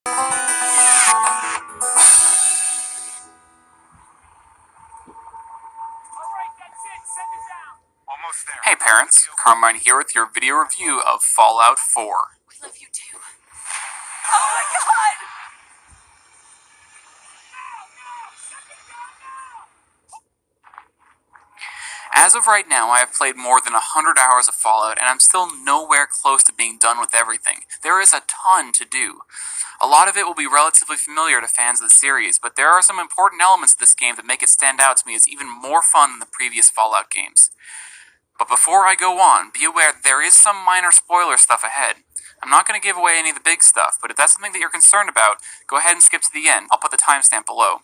Hey parents, Carmine here with your video review of Fallout 4. We love you too. Oh my god! As of right now, I have played more than 100 hours of Fallout, and I'm still nowhere close to being done with everything. There is a ton to do. A lot of it will be relatively familiar to fans of the series, but there are some important elements of this game that make it stand out to me as even more fun than the previous Fallout games. But before I go on, be aware that there is some minor spoiler stuff ahead. I'm not going to give away any of the big stuff, but if that's something that you're concerned about, go ahead and skip to the end. I'll put the timestamp below.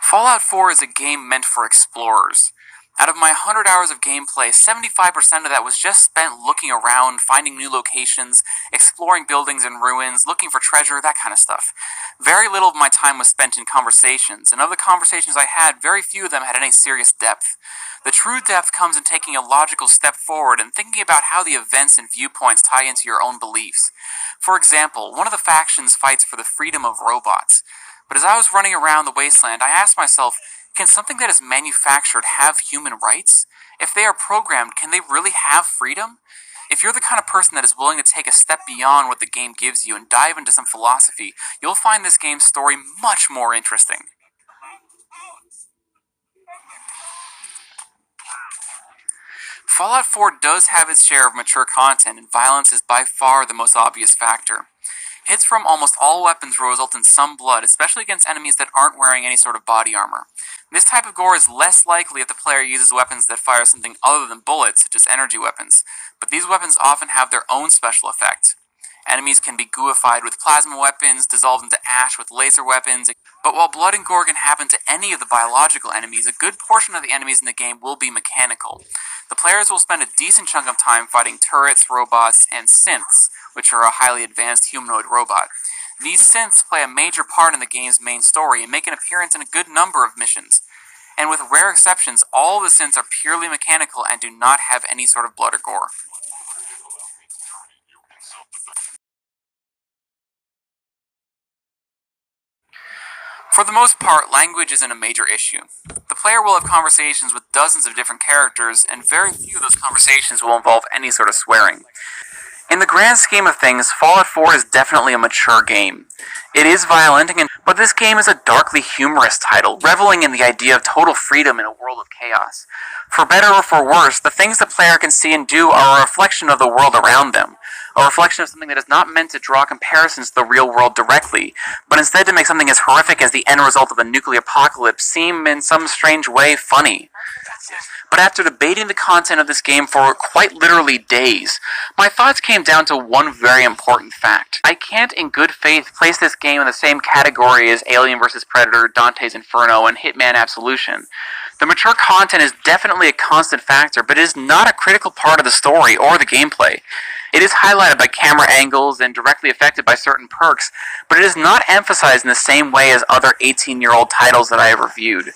Fallout 4 is a game meant for explorers. Out of my 100 hours of gameplay, 75% of that was just spent looking around, finding new locations, exploring buildings and ruins, looking for treasure, that kind of stuff. Very little of my time was spent in conversations, and of the conversations I had, very few of them had any serious depth. The true depth comes in taking a logical step forward and thinking about how the events and viewpoints tie into your own beliefs. For example, one of the factions fights for the freedom of robots. But as I was running around the wasteland, I asked myself, can something that is manufactured have human rights? If they are programmed, can they really have freedom? If you're the kind of person that is willing to take a step beyond what the game gives you and dive into some philosophy, you'll find this game's story much more interesting. Fallout 4 does have its share of mature content, and violence is by far the most obvious factor. Hits from almost all weapons will result in some blood, especially against enemies that aren't wearing any sort of body armor. This type of gore is less likely if the player uses weapons that fire something other than bullets, such as energy weapons, but these weapons often have their own special effects. Enemies can be gooified with plasma weapons, dissolved into ash with laser weapons, but while blood and gore can happen to any of the biological enemies, a good portion of the enemies in the game will be mechanical. The players will spend a decent chunk of time fighting turrets, robots, and synths, which are a highly advanced humanoid robot. These synths play a major part in the game's main story and make an appearance in a good number of missions. And with rare exceptions, all the synths are purely mechanical and do not have any sort of blood or gore. For the most part, language isn't a major issue. The player will have conversations with dozens of different characters, and very few of those conversations will involve any sort of swearing. In the grand scheme of things, Fallout 4 is definitely a mature game. It is violent, but this game is a darkly humorous title, reveling in the idea of total freedom in a world of chaos. For better or for worse, the things the player can see and do are a reflection of the world around them. A reflection of something that is not meant to draw comparisons to the real world directly, but instead to make something as horrific as the end result of a nuclear apocalypse seem, in some strange way, funny. But after debating the content of this game for quite literally days, my thoughts came down to one very important fact. I can't in good faith place this game in the same category as Alien vs. Predator, Dante's Inferno, and Hitman Absolution. The mature content is definitely a constant factor, but it is not a critical part of the story or the gameplay. It is highlighted by camera angles and directly affected by certain perks, but it is not emphasized in the same way as other 18-year-old titles that I have reviewed.